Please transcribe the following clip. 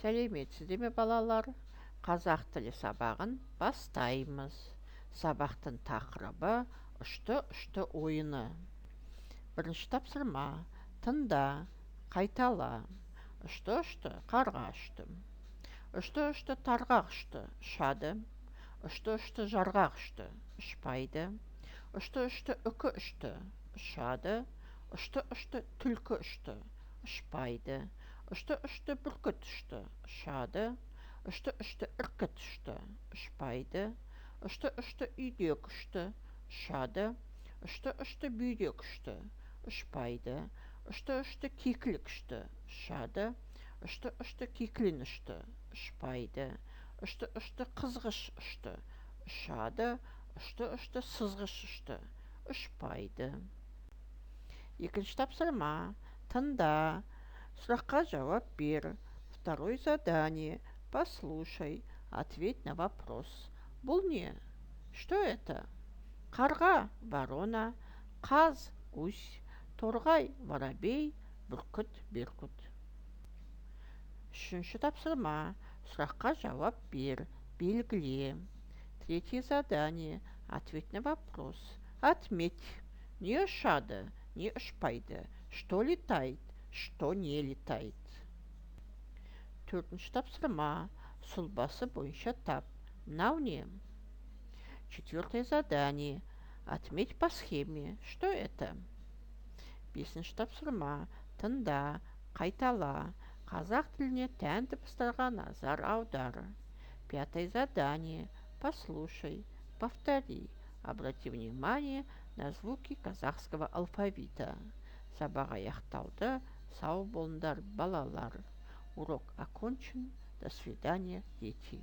Сәлеметсіздер ме балалар? Қазақ тілі сабағын бастаймыз. Сабақтың тақырыбы ұшты-ұшты ойыны. Бірінші тапсырма. Тыңда, қайтала. Ұшты-ұшты қарға ұшты. Ұшты-ұшты тарғақ ұшты, ұшады. Ұшты-ұшты жарғақ ұшты, ұшпайды. Ұшты-ұшты үкі ұшты, ұшады. Ұшты-ұшты түлкі ұшты, ұшпайды. Ұшты-ұшты бүркіт ұшты, ұшады. Ұшты-ұшты іркіт ұшты, ұшпайды. Ұшты-ұшты үйдек ұшты, ұшады. Ұшты-ұшты бүйдек ұшты, ұшпайды. Ұшты-ұшты кекілік ұшты, ұшады. Ұшты-ұшты кекілін ұшты, ұшпайды. Ұшты-ұшты қызғыш ұшты, ұшады. Ұшты-ұшты сызғыш ұшты, ұшпайды. Екінші тапсырма. Тыңда, сұраққа жауап бер. Второе задание. Послушай, ответь на вопрос. Бұл не? Что это? Қарға ворона, қаз гусь, торғай воробей, бүркіт беркут. Үшінші тапсырма. Сұраққа жауап бер. Белгіле. Третье задание. Ответь на вопрос. Отметь. Не ұшады, не ұшпайды. Что летает, что не летает. Төртінші тапсырма. Сұлбасы бойынша тап. Мынау не? Четвертое задание. Отметь по схеме. Что это? Бесінші тапсырма. Тыңда, қайтала. Қазақ тіліне тән дыбыстарға назар аудар. Пятое задание. Послушай, повтори. Обрати внимание на звуки казахского алфавита. Сабақ аяқталды. Сау болыңдар балалар. Урок окончен. До свидания, дети.